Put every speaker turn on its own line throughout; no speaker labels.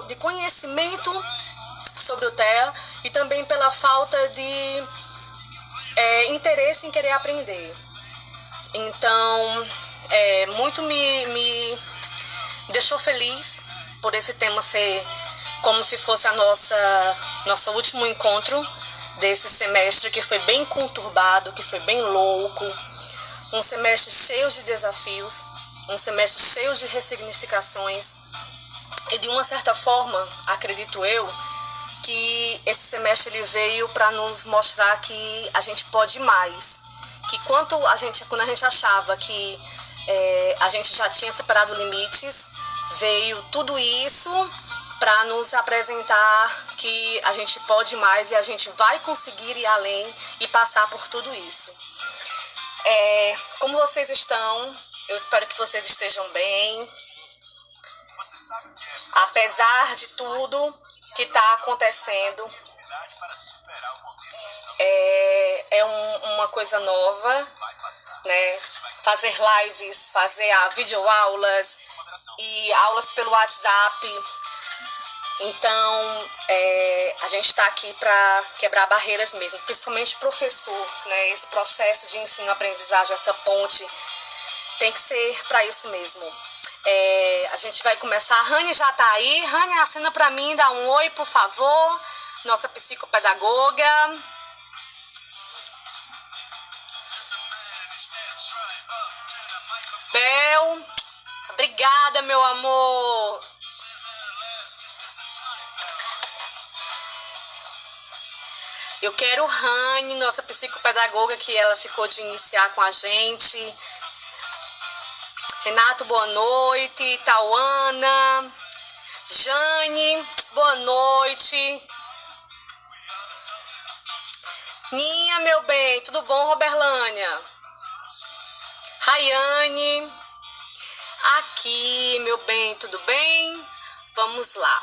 de conhecimento sobre o TEA e também pela falta de interesse em querer aprender. Então, muito me deixou feliz por esse tema ser como se fosse a nosso último encontro desse semestre, que foi bem conturbado, que foi bem louco, um semestre cheio de desafios, um semestre cheio de ressignificações, e de uma certa forma, acredito eu, que esse semestre ele veio para nos mostrar que a gente pode mais, que quando a gente achava que a gente já tinha superado limites, veio tudo isso para nos apresentar que a gente pode mais e a gente vai conseguir ir além e passar por tudo isso. Como vocês estão? Eu espero que vocês estejam bem. Apesar de tudo que está acontecendo, é uma coisa nova, né? Fazer lives, fazer videoaulas e aulas pelo WhatsApp. Então, a gente está aqui para quebrar barreiras mesmo, principalmente professor, né? Esse processo de ensino-aprendizagem, essa ponte, tem que ser para isso mesmo. A gente vai começar. A Rani já está aí. Rani, assina para mim, dá um oi, por favor. Nossa psicopedagoga. Bel, obrigada, meu amor. Eu quero Rani, nossa psicopedagoga, que ela ficou de iniciar com a gente. Renato, boa noite. Tauana. Jane, boa noite. Ninha, meu bem, tudo bom, Roberlânia? Rayane. Aqui, meu bem, tudo bem? Vamos lá.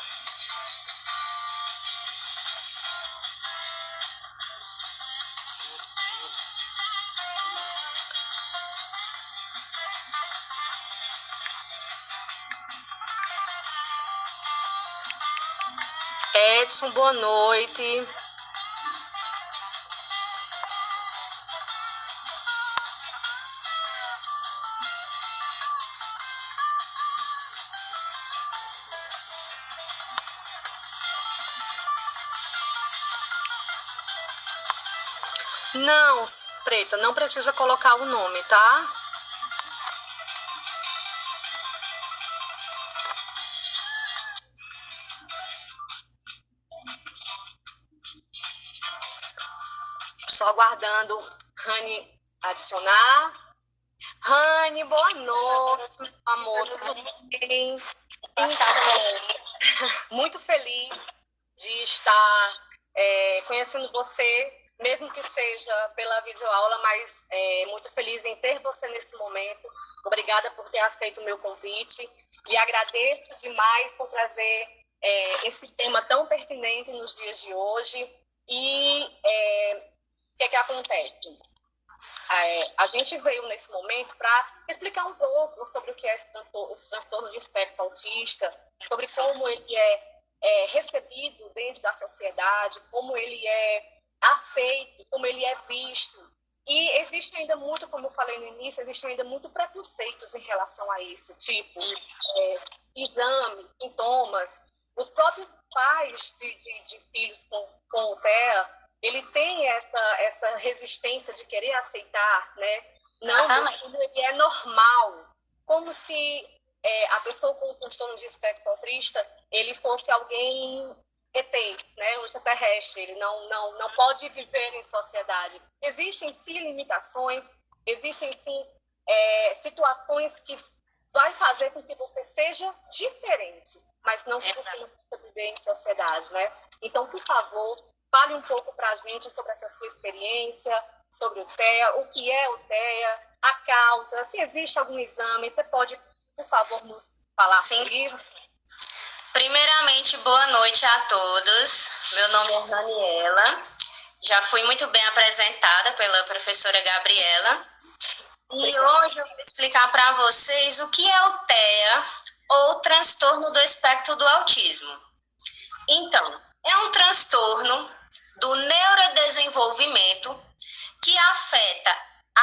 Edson, boa noite. Não, Preta, não precisa colocar o nome, tá? Só aguardando Rani adicionar. Rani, boa noite, meu amor, tudo bem? Muito feliz de estar conhecendo você, mesmo que seja pela videoaula, mas muito feliz em ter você nesse momento. Obrigada por ter aceito o meu convite e agradeço demais por trazer esse tema tão pertinente nos dias de hoje. E o que acontece? A gente veio nesse momento para explicar um pouco sobre o que é esse transtorno de espectro autista, sobre como ele é recebido dentro da sociedade, como ele é aceito, como ele é visto. E existe ainda muito, como eu falei no início, existe ainda muito preconceitos em relação a isso, tipo exame, sintomas. Os próprios pais de filhos com o TEA, ele tem essa resistência de querer aceitar, né? Não, ele é normal, como se a pessoa com o transtorno de espectro autista, ele fosse alguém ET, né? Um extraterrestre, ele não pode viver em sociedade. Existem sim limitações, existem sim situações que vai fazer com que você seja diferente, mas não que você não possa viver em sociedade, né? Então, por favor, fale um pouco para a gente sobre essa sua experiência, sobre o TEA, o que é o TEA, a causa, se existe algum exame, você pode, por favor, nos falar sobre isso?
Primeiramente, boa noite a todos. Meu nome é Daniela, já fui muito bem apresentada pela professora Gabriela. E hoje eu vou explicar para vocês o que é o TEA, ou transtorno do espectro do autismo. Então, é um transtorno do neurodesenvolvimento que afeta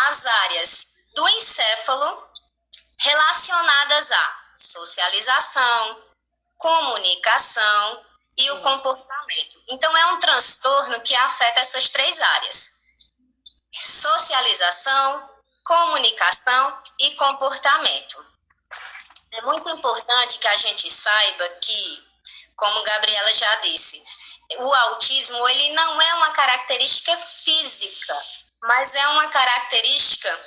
as áreas do encéfalo relacionadas à socialização, comunicação e o comportamento. Então, é um transtorno que afeta essas três áreas: socialização, comunicação e comportamento. É muito importante que a gente saiba que, como Gabriela já disse, o autismo ele não é uma característica física, mas é uma característica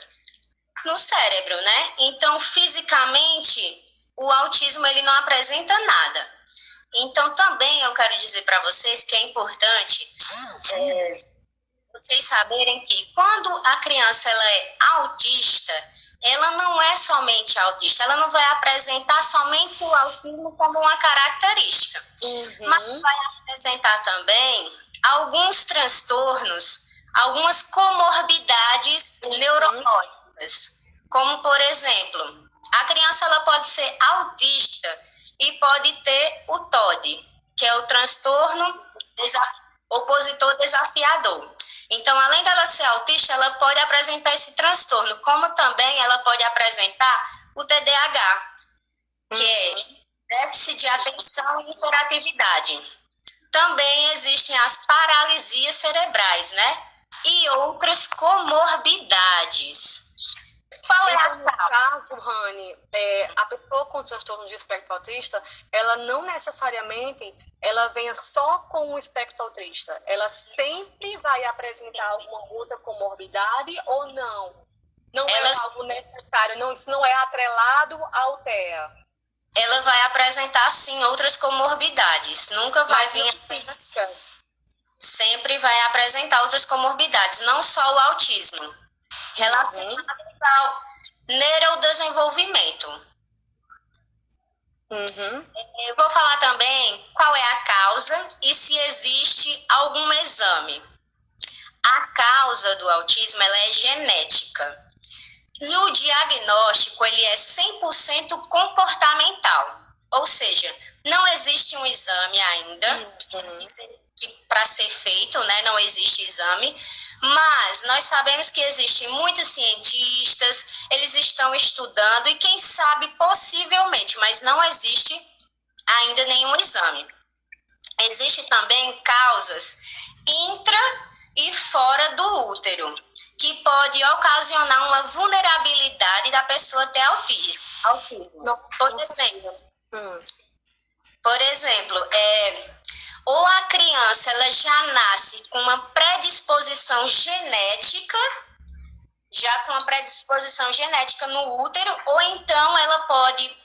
no cérebro, né? Então, fisicamente, o autismo ele não apresenta nada. Então, também eu quero dizer para vocês que é importante vocês saberem que quando a criança ela é autista, ela não é somente autista, ela não vai apresentar somente o autismo como uma característica, mas vai apresentar também alguns transtornos, algumas comorbidades neurológicas, como, por exemplo, a criança ela pode ser autista e pode ter o TOD, que é o transtorno opositor desafiador. Então, além dela ser autista, ela pode apresentar esse transtorno, como também ela pode apresentar o TDAH, que é déficit de atenção e hiperatividade. Também existem as paralisias cerebrais, né? E outras comorbidades. Qual é a
No caso, Rani, a pessoa com transtorno de espectro autista, ela não necessariamente ela venha só com o espectro autista. Ela sempre vai apresentar alguma outra comorbidade ou não? Não é algo necessário, não, isso não é atrelado ao TEA.
Ela vai apresentar, sim, outras comorbidades. Nunca vai vir apenas. Sempre vai apresentar outras comorbidades, não só o autismo. Relacionado ao neurodesenvolvimento. Eu vou falar também qual é a causa e se existe algum exame. A causa do autismo ela é genética. E o diagnóstico ele é 100% comportamental. Ou seja, não existe um exame ainda que para ser feito, né, não existe exame, mas nós sabemos que existem muitos cientistas, eles estão estudando e quem sabe possivelmente, mas não existe ainda nenhum exame. Existem também causas intra e fora do útero, que pode ocasionar uma vulnerabilidade da pessoa ter autismo. Por exemplo, ou a criança ela já nasce com uma predisposição genética, no útero, ou então ela pode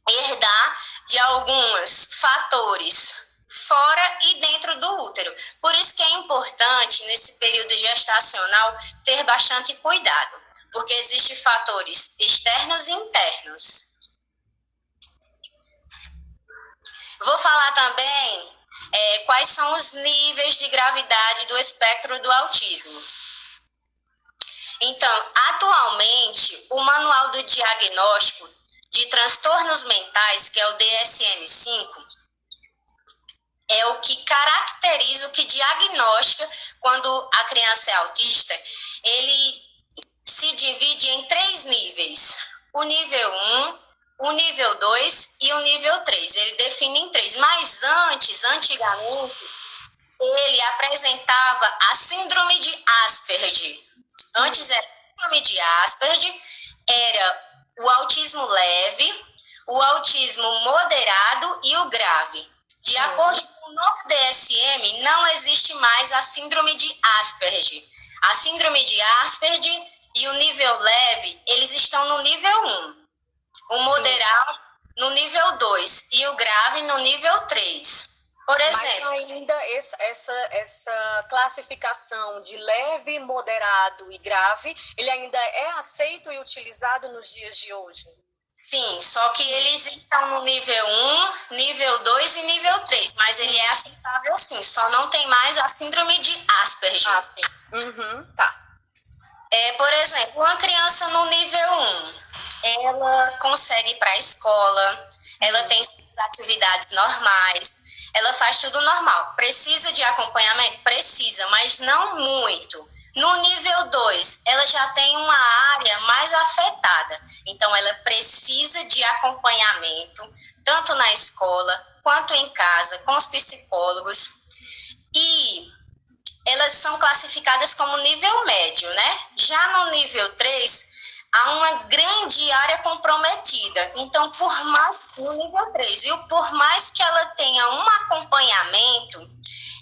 herdar de alguns fatores fora e dentro do útero. Por isso que é importante, nesse período gestacional, ter bastante cuidado, porque existem fatores externos e internos. Vou falar também quais são os níveis de gravidade do espectro do autismo. Então, atualmente, o Manual do Diagnóstico de Transtornos Mentais, que é o DSM-5, é o que caracteriza, o que diagnostica quando a criança é autista. Ele se divide em 3 níveis: o nível 1, o nível 2 e o nível 3. Ele define em 3. Mas antigamente, ele apresentava a síndrome de Asperger. Antes era a síndrome de Asperger, era o autismo leve, o autismo moderado e o grave. De acordo com o novo DSM, não existe mais a síndrome de Asperger. A síndrome de Asperger e o nível leve, eles estão no nível 1. O moderado no nível 2 e o grave no nível 3. Por exemplo.
Mas ainda essa classificação de leve, moderado e grave, ele ainda é aceito e utilizado nos dias de hoje?
Sim, só que eles estão no nível 1, nível 2 e nível 3, mas ele é aceitável sim, só não tem mais a síndrome de Asperger.
Tá.
Por exemplo, uma criança no nível 1, ela consegue ir para a escola, ela tem suas atividades normais, ela faz tudo normal. Precisa de acompanhamento? Precisa, mas não muito. No nível 2, ela já tem uma área mais afetada, então ela precisa de acompanhamento, tanto na escola quanto em casa, com os psicólogos. E elas são classificadas como nível médio, né? Já no nível 3, há uma grande área comprometida. Então, no nível 3, viu? Por mais que ela tenha um acompanhamento,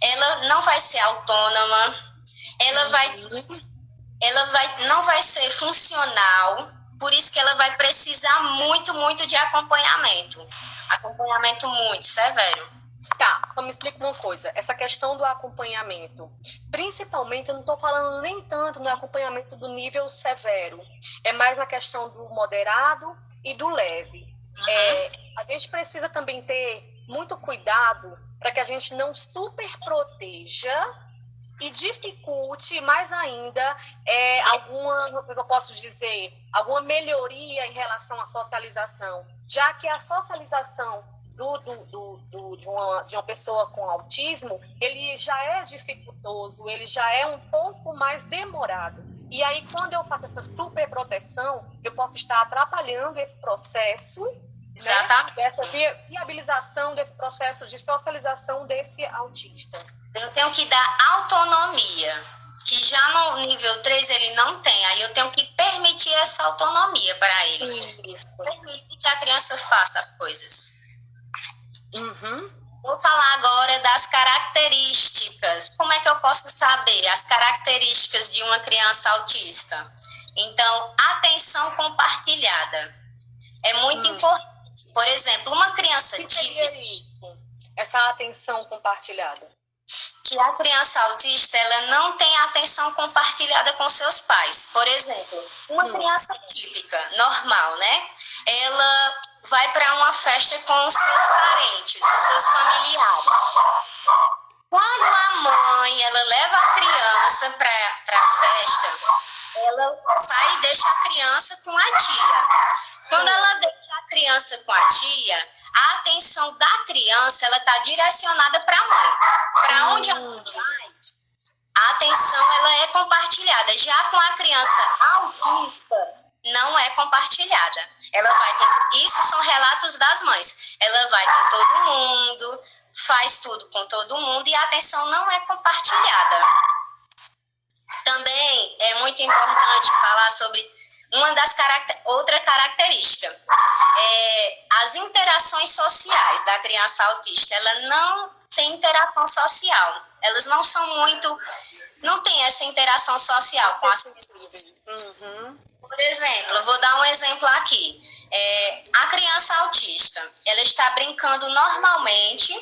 ela não vai ser autônoma, não vai ser funcional, por isso que ela vai precisar muito, muito de acompanhamento. Acompanhamento muito severo.
Tá, só me explica uma coisa. Essa questão do acompanhamento, principalmente, eu não estou falando nem tanto no acompanhamento do nível severo, é mais na questão do moderado e do leve. A gente precisa também ter muito cuidado para que a gente não superproteja e dificulte mais ainda alguma melhoria em relação à socialização, já que a socialização de uma pessoa com autismo, ele já é dificultoso, ele já é um pouco mais demorado. E aí, quando eu faço essa superproteção, eu posso estar atrapalhando esse processo, né, dessa viabilização desse processo de socialização desse autista.
Eu tenho que dar autonomia, que já no nível 3 ele não tem. Aí eu tenho que permitir essa autonomia para ele. Permitir que a criança faça as coisas. Vou falar agora das características. Como é que eu posso saber as características de uma criança autista? Então, atenção compartilhada. É muito importante. Por exemplo, uma criança típica...
Essa atenção compartilhada.
Que a criança autista, ela não tem atenção compartilhada com seus pais. Por exemplo, uma criança típica, normal, né? Ela vai para uma festa com os seus parentes, os seus familiares. Quando a mãe, ela leva a criança para a festa, ela sai e deixa a criança com a tia. Quando ela deixa a criança com a tia, a atenção da criança, ela está direcionada para a mãe. Para onde a mãe vai, a atenção ela é compartilhada. Já com a criança autista, não é compartilhada. Isso são relatos das mães. Ela vai com todo mundo, faz tudo com todo mundo e a atenção não é compartilhada. Também é muito importante falar sobre outra característica. As interações sociais da criança autista, ela não tem interação social. Elas não tem essa interação social com as pessoas. Por exemplo, eu vou dar um exemplo aqui. A criança autista, ela está brincando normalmente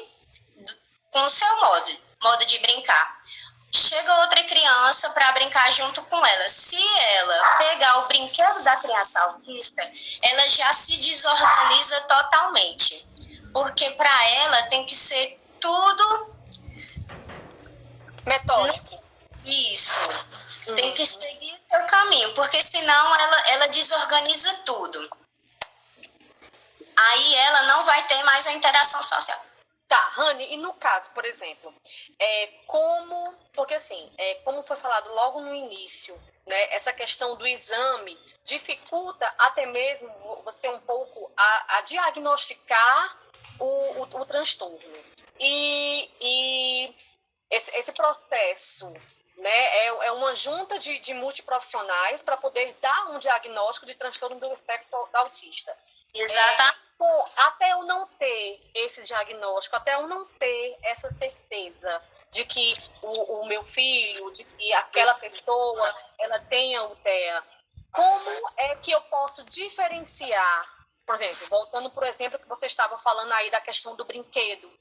com o seu modo de brincar. Chega outra criança para brincar junto com ela. Se ela pegar o brinquedo da criança autista, ela já se desorganiza totalmente. Porque para ela tem que ser tudo
metódico.
Isso. Tem que seguir seu caminho, porque senão ela desorganiza tudo. Aí ela não vai ter mais a interação social.
Tá, Rani, e no caso, por exemplo, porque assim, como foi falado logo no início, né, essa questão do exame dificulta até mesmo você um pouco a diagnosticar o transtorno. E esse processo, né, é uma junta de multiprofissionais para poder dar um diagnóstico de transtorno do espectro autista.
Exatamente.
Até eu não ter esse diagnóstico, até eu não ter essa certeza de que o meu filho, de que aquela pessoa, ela tenha o TEA, como é que eu posso diferenciar, por exemplo, voltando por exemplo que você estava falando aí da questão do brinquedo,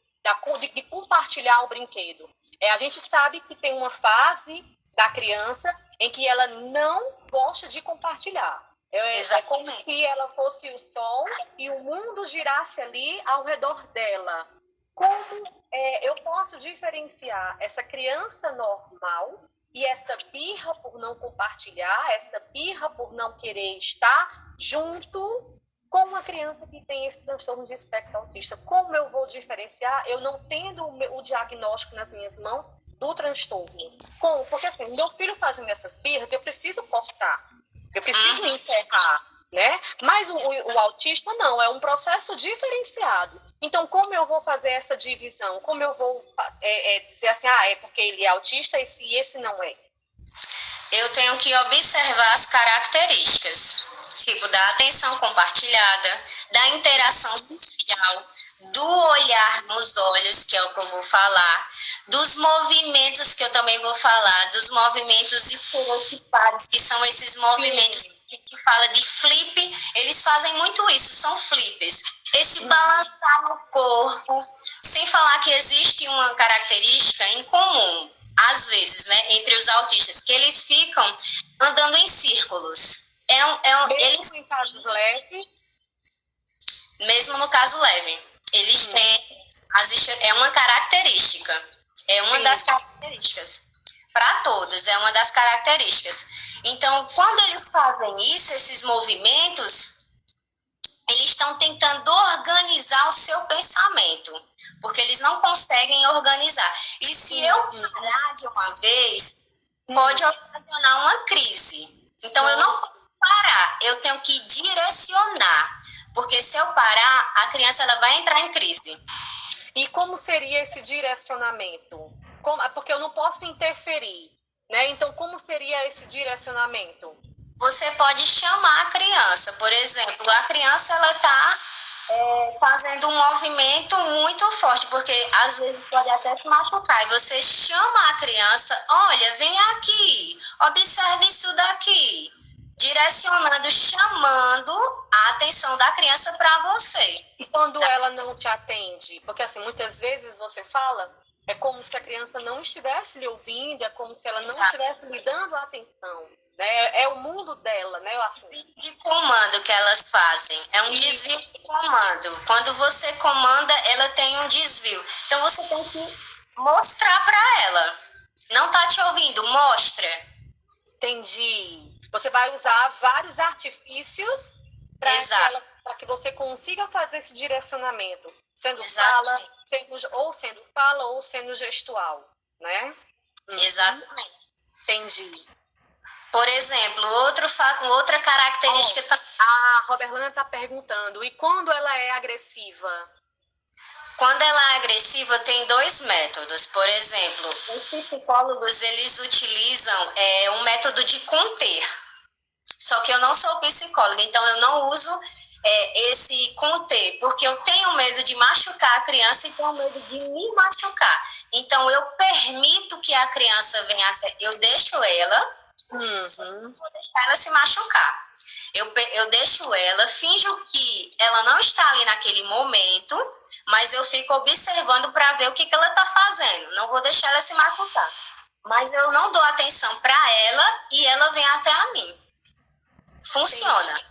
de compartilhar o brinquedo. A gente sabe que tem uma fase da criança em que ela não gosta de compartilhar. É como se ela fosse o sol e o mundo girasse ali ao redor dela. Como eu posso diferenciar essa criança normal E essa birra por não compartilhar, essa birra por não querer estar junto com uma criança que tem esse transtorno de espectro autista. Como eu vou diferenciar, eu não tendo o diagnóstico nas minhas mãos do transtorno? Como? Porque assim, meu filho fazendo essas birras, eu preciso cortar, eu preciso enterrar, né? Mas o autista não, é um processo diferenciado. Então, como eu vou fazer essa divisão? Como eu vou dizer assim, é porque ele é autista e esse não é?
Eu tenho que observar as características, tipo da atenção compartilhada, da interação social, do olhar nos olhos, que é o que eu vou falar, dos movimentos que eu também vou falar, dos movimentos estereotipados, que são esses movimentos que a gente fala de flip, eles fazem muito isso, são flips. Esse balançar no corpo, sem falar que existe uma característica em comum, às vezes, né, entre os autistas, que eles ficam andando em círculos.
Mesmo em casos leves?
Mesmo no caso leve. Eles têm, é uma característica, é uma das características. Para todos, é uma das características. Então, quando eles fazem isso, esses movimentos, eles estão tentando organizar o seu pensamento, porque eles não conseguem organizar. E se eu parar de uma vez, pode ocasionar uma crise. Então, eu não posso parar, eu tenho que direcionar, porque se eu parar, a criança ela vai entrar em crise.
E como seria esse direcionamento? Porque eu não posso interferir, né? Então, como seria esse direcionamento?
Você pode chamar a criança, por exemplo, a criança ela está fazendo um movimento muito forte, porque às vezes pode até se machucar, e você chama a criança, olha, vem aqui, observe isso daqui, direcionando, chamando a atenção da criança para você.
E quando ela não te atende? Porque assim, muitas vezes você fala, é como se a criança não estivesse lhe ouvindo, é como se ela não estivesse lhe dando atenção. Né? É o mundo dela, né? Assim.
De comando que elas fazem, é um desvio de comando. Quando você comanda, ela tem um desvio. Então você tem que mostrar para ela. Não tá te ouvindo? Mostra.
Entendi. Você vai usar vários artifícios para que você consiga fazer esse direcionamento, sendo fala, sendo fala ou sendo gestual, né?
Exatamente.
Entendi.
Por exemplo, outra característica...
A Roberlana está perguntando, e quando ela é agressiva?
Quando ela é agressiva, tem 2 métodos. Por exemplo, os psicólogos, eles utilizam um método de conter. Só que eu não sou psicóloga, então eu não uso esse conter, porque eu tenho medo de machucar a criança e tenho medo de me machucar. Então, eu permito que a criança venha até... Eu deixo ela... Vou deixar ela se machucar. Eu deixo ela, finjo que ela não está ali naquele momento, mas eu fico observando para ver o que ela está fazendo. Não vou deixar ela se machucar. Mas eu não dou atenção para ela e ela vem até a mim. Funciona. Entendi.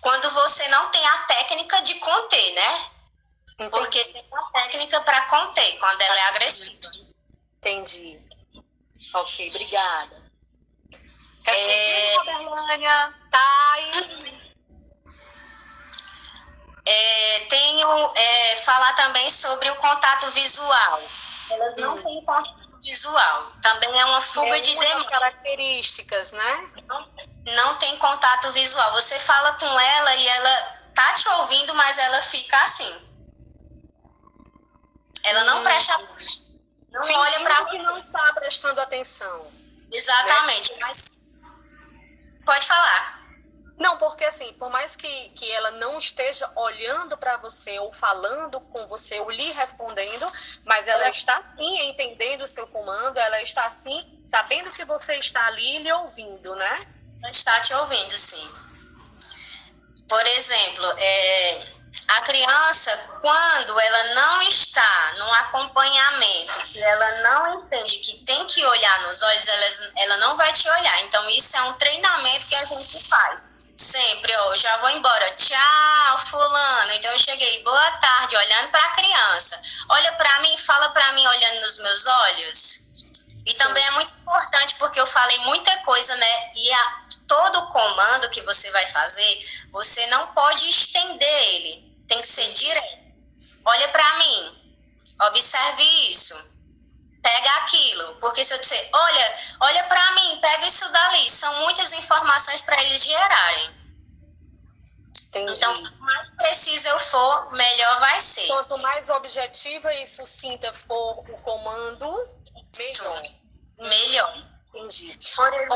Quando você não tem a técnica de conter, né? Entendi. Porque tem uma técnica para conter quando ela é agressiva.
Entendi. Ok, obrigada. Roberlânia,
tenho falar também sobre o contato visual. Elas não têm contato visual. Também é uma fuga de demanda.
Características, né?
Não tem contato visual. Você fala com ela e ela tá te ouvindo, mas ela fica assim. Ela não presta... Não olha para
que não está prestando atenção.
Exatamente, né? Mas... Pode falar.
Não, porque assim, por mais que ela não esteja olhando para você ou falando com você ou lhe respondendo, mas ela está sim entendendo o seu comando, ela está sim sabendo que você está ali lhe ouvindo, né?
Ela está te ouvindo, sim. Por exemplo, a criança, quando ela não está num acompanhamento, ela não entende que tem que olhar nos olhos, ela não vai te olhar. Então, isso é um treinamento que a gente faz. Sempre, eu já vou embora. Tchau, fulano. Então, eu cheguei, boa tarde, olhando para a criança. Olha para mim, fala para mim, olhando nos meus olhos. E também é muito importante porque eu falei muita coisa, né? E todo comando que você vai fazer, você não pode estender ele. Tem que ser direto. Olha para mim. Observe isso. Pega aquilo. Porque se eu disser, olha para mim, pega isso dali. São muitas informações para eles gerarem.
Entendi.
Então, quanto mais preciso eu for, melhor vai ser.
Quanto mais objetiva e sucinta for o comando, melhor.
Melhor.
Entendi.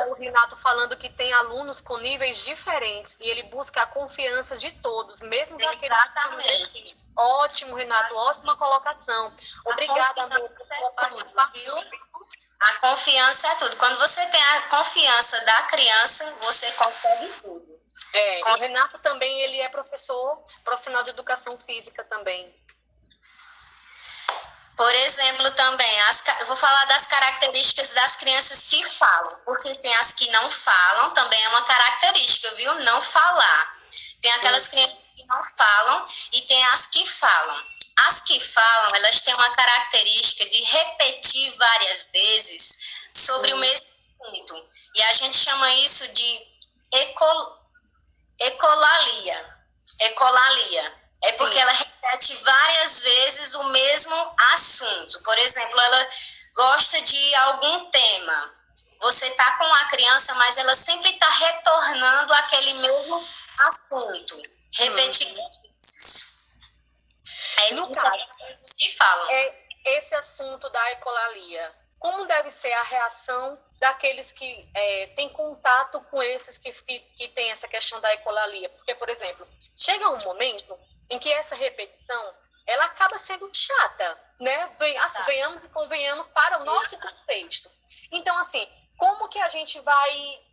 O Renato falando que tem alunos com níveis diferentes e ele busca a confiança de todos, mesmo daqueles que são
Exatamente.
Ótimo, Renato, ótima colocação. Obrigada, amor, por sua participação.
A confiança é tudo. Quando você tem a confiança da criança, você consegue tudo.
O Renato também, ele é profissional de educação física também.
Por exemplo, também, eu vou falar das características das crianças que falam, porque tem as que não falam, também é uma característica, viu? Não falar. Tem aquelas crianças que não falam e tem as que falam. As que falam, elas têm uma característica de repetir várias vezes sobre o mesmo assunto. E a gente chama isso de ecolalia. É porque ela repete várias vezes o mesmo assunto. Por exemplo, ela gosta de algum tema. Você está com a criança, mas ela sempre está retornando àquele mesmo assunto. Repetindo vezes.
No caso,
que falam.
Esse assunto da ecolalia, como deve ser a reação daqueles que têm contato com esses que têm essa questão da ecolalia? Porque, por exemplo, chega um momento em que essa repetição, ela acaba sendo chata, né? Venhamos e convenhamos para o nosso contexto. Então, assim, como que a gente vai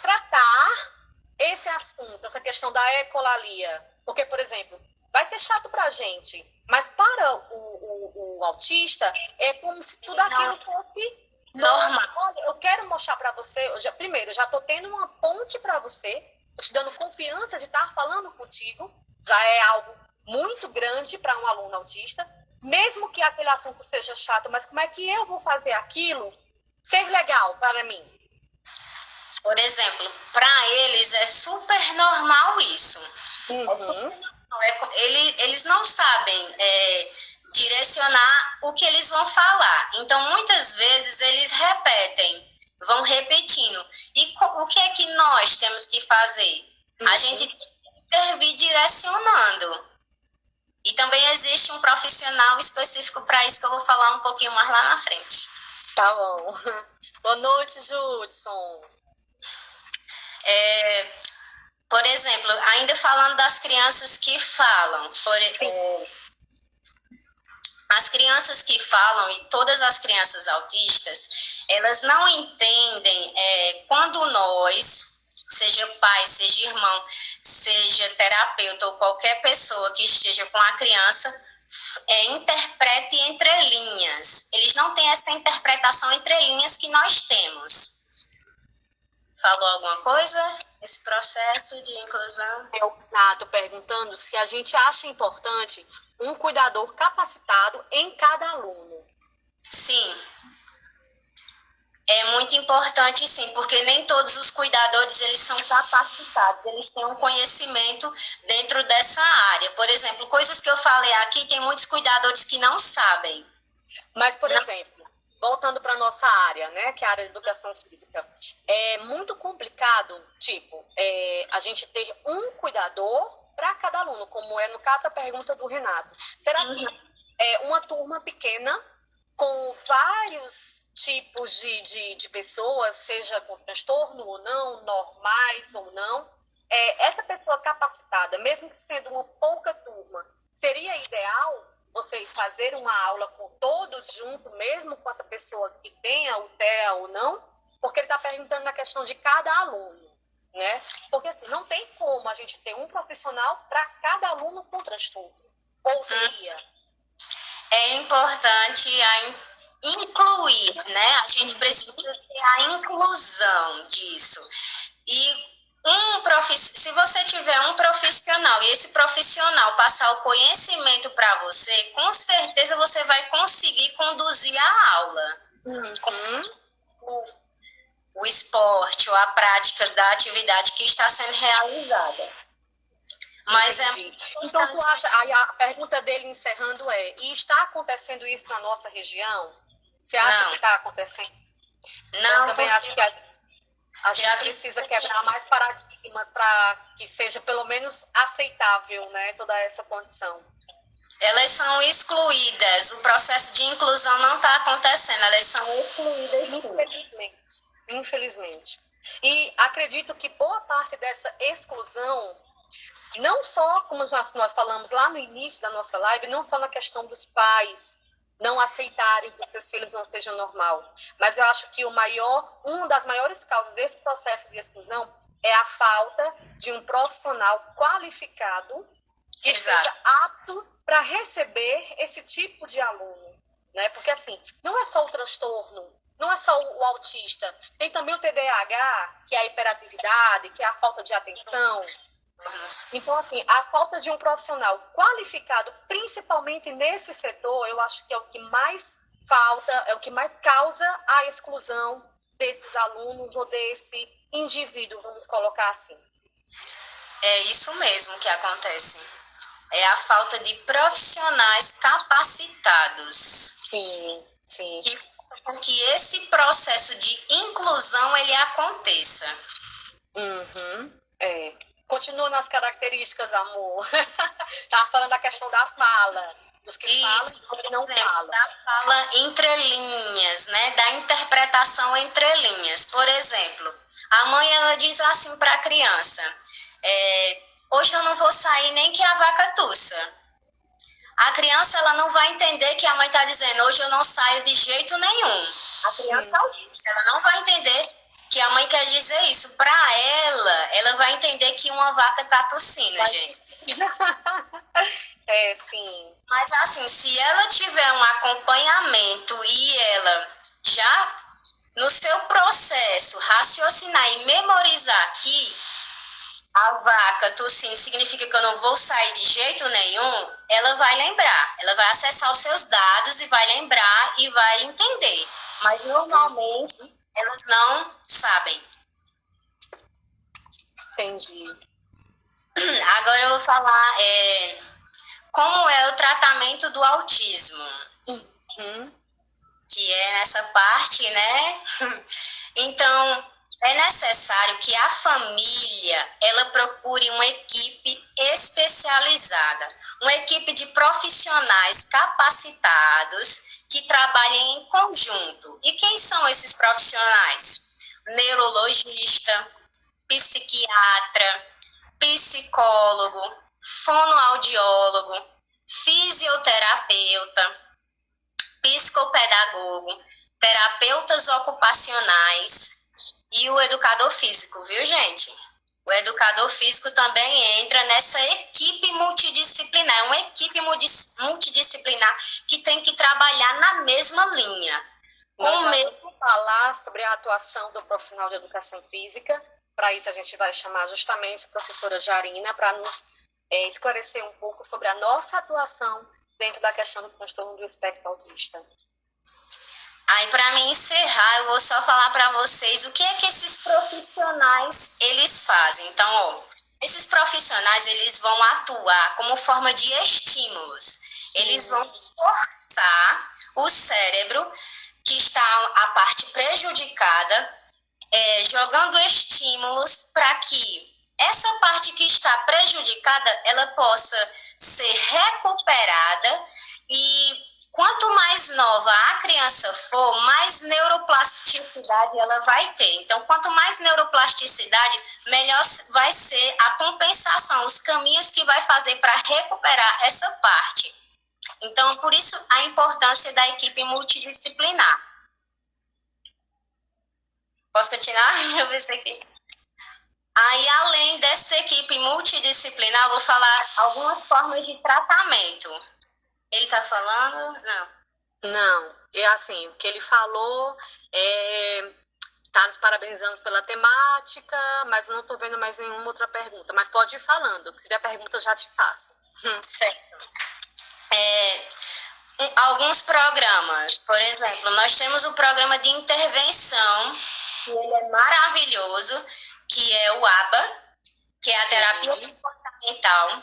tratar esse assunto, essa questão da ecolalia? Porque, por exemplo, vai ser chato para a gente, mas para o autista é como se tudo aquilo fosse normal. Olha, eu quero mostrar para você, eu já estou tendo uma ponte para você, estou te dando confiança de estar falando contigo, já é algo muito grande para um aluno autista, mesmo que aquele assunto seja chato, mas como é que eu vou fazer aquilo ser legal para mim?
Por exemplo, para eles é super normal isso. Eles não sabem direcionar o que eles vão falar. Então, muitas vezes, eles vão repetindo. E o que é que nós temos que fazer? A gente tem que intervir direcionando. E também existe um profissional específico para isso, que eu vou falar um pouquinho mais lá na frente.
Tá bom. Boa noite, Judson.
Por exemplo, ainda falando das crianças que falam, as crianças que falam e todas as crianças autistas, elas não entendem quando nós, seja pai, seja irmão, seja terapeuta ou qualquer pessoa que esteja com a criança, interprete entre linhas. Eles não têm essa interpretação entre linhas que nós temos. Falou alguma coisa? Esse processo de inclusão?
Eu estou perguntando se a gente acha importante um cuidador capacitado em cada aluno.
Sim. É muito importante, sim, porque nem todos os cuidadores eles são capacitados, eles têm um conhecimento dentro dessa área. Por exemplo, coisas que eu falei aqui, tem muitos cuidadores que não sabem.
Mas, por exemplo, voltando para a nossa área, né, que é a área de educação física, é muito complicado, a gente ter um cuidador para cada aluno, como é no caso a pergunta do Renato. Será que uma turma pequena com vários tipos de pessoas, seja com transtorno ou não, normais ou não, essa pessoa capacitada, mesmo que sendo uma pouca turma, seria ideal você fazer uma aula com todos juntos, mesmo com essa pessoa que tenha o TEA ou não? Porque ele está perguntando na questão de cada aluno, né? Porque assim, não tem como a gente ter um profissional para cada aluno com transtorno. Ou seria?
É importante incluir, né? A gente precisa ter a inclusão disso. E se você tiver um profissional e esse profissional passar o conhecimento para você, com certeza você vai conseguir conduzir a aula.
Uhum.
O esporte ou a prática da atividade que está sendo realizada. Mas
entendi. Então, tu acha, aí a pergunta dele encerrando e está acontecendo isso na nossa região? Você acha
Não.
que está acontecendo?
Não,
eu também acho que a gente precisa quebrar mais paradigma para que seja pelo menos aceitável, né, toda essa condição.
Elas são excluídas, o processo de inclusão não está acontecendo, elas são excluídas.
Infelizmente. E acredito que boa parte dessa exclusão, não só, como nós falamos lá no início da nossa live, não só na questão dos pais não aceitarem que seus filhos não sejam normal, mas eu acho que uma das maiores causas desse processo de exclusão é a falta de um profissional qualificado que seja apto para receber esse tipo de aluno, né? Porque assim, não é só o transtorno, não é só o autista, tem também o TDAH, que é a hiperatividade, que é a falta de atenção. Então, assim, a falta de um profissional qualificado, principalmente nesse setor, eu acho que é o que mais falta, é o que mais causa a exclusão desses alunos ou desse indivíduo, vamos colocar assim.
É isso mesmo que acontece. É a falta de profissionais capacitados.
Sim.
Que façam com que esse processo de inclusão ele aconteça.
Continua nas características, amor. Estava falando da questão da fala, dos que falam e dos que não falam.
Da fala entre linhas, né? Da interpretação entre linhas. Por exemplo, a mãe ela diz assim para a criança: hoje eu não vou sair nem que a vaca tussa. A criança ela não vai entender que a mãe está dizendo: hoje eu não saio de jeito nenhum. A criança ela não vai entender que a mãe quer dizer isso. Para ela vai entender que uma vaca está tossindo, gente.
Sim.
Mas assim, se ela tiver um acompanhamento e ela já no seu processo raciocinar e memorizar que a vaca tossindo significa que eu não vou sair de jeito nenhum, ela vai lembrar. Ela vai acessar os seus dados e vai lembrar e vai entender. Mas normalmente elas não sabem.
Entendi.
Agora eu vou falar como é o tratamento do autismo. Que é nessa parte, né? Então, é necessário que a família ela procure uma equipe especializada, uma equipe de profissionais capacitados que trabalhem em conjunto. E quem são esses profissionais? Neurologista, psiquiatra, psicólogo, fonoaudiólogo, fisioterapeuta, psicopedagogo, terapeutas ocupacionais e o educador físico, viu, gente? O educador físico também entra nessa equipe multidisciplinar, é uma equipe multidisciplinar que tem que trabalhar na mesma linha.
Vamos falar sobre a atuação do profissional de educação física. Para isso, a gente vai chamar justamente a professora Jarina para nos esclarecer um pouco sobre a nossa atuação dentro da questão do transtorno do espectro autista.
Aí, para me encerrar, eu vou só falar para vocês o que é que esses profissionais, eles fazem. Então, esses profissionais, eles vão atuar como forma de estímulos. Eles vão forçar o cérebro, que está a parte prejudicada, jogando estímulos para que essa parte que está prejudicada, ela possa ser recuperada e quanto mais nova a criança for, mais neuroplasticidade ela vai ter. Então, quanto mais neuroplasticidade, melhor vai ser a compensação, os caminhos que vai fazer para recuperar essa parte. Então, por isso, a importância da equipe multidisciplinar. Posso continuar? Deixa eu ver isso aqui. Aí, além dessa equipe multidisciplinar, eu vou falar algumas formas de tratamento. Ele está falando?
Não. É assim, o que ele falou está nos parabenizando pela temática, mas não estou vendo mais nenhuma outra pergunta. Mas pode ir falando, se tiver pergunta eu já te faço.
Certo. alguns programas. Por exemplo, nós temos o programa de intervenção, que ele é maravilhoso, que é o ABA, que é a terapia comportamental,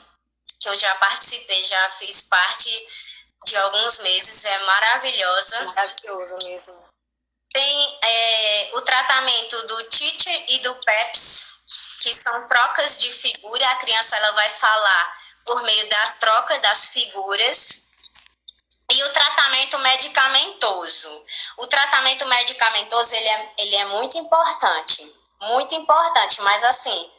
que eu já participei, já fiz parte de alguns meses, é maravilhosa.
Maravilhoso mesmo.
Tem o tratamento do TIT e do PEPS, que são trocas de figura. A criança ela vai falar por meio da troca das figuras. E o tratamento medicamentoso. O tratamento medicamentoso ele é muito importante, mas assim,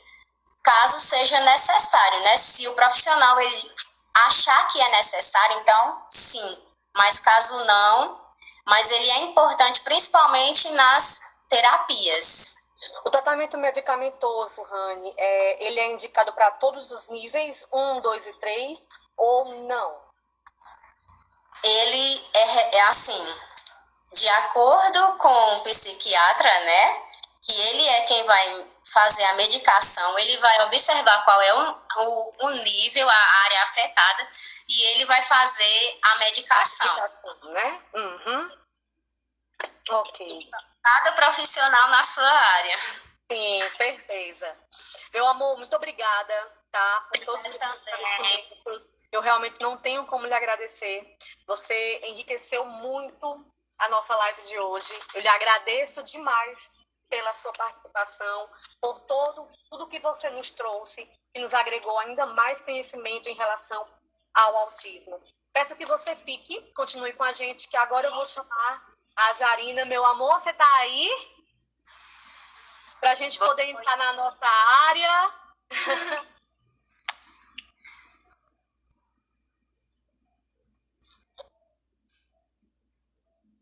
caso seja necessário, né? Se o profissional ele achar que é necessário, então sim, mas caso não, mas ele é importante principalmente nas terapias.
O tratamento medicamentoso, Rani, ele é indicado para todos os níveis, 1, 2 e 3, ou não?
Ele é assim, de acordo com o psiquiatra, né, que ele é quem vai fazer a medicação, ele vai observar qual é o nível, a área afetada, e ele vai fazer a medicação.
Né? Uhum. Ok.
Cada profissional na sua área.
Sim, certeza. Meu amor, muito obrigada, tá? Por todos os esclarecimentos. Eu realmente não tenho como lhe agradecer. Você enriqueceu muito a nossa live de hoje. Eu lhe agradeço demais pela sua participação, por tudo que você nos trouxe, que nos agregou ainda mais conhecimento em relação ao autismo. Peço que você continue com a gente, que agora eu vou chamar a Jarina. Meu amor, você tá aí? Para a gente poder entrar na nossa área.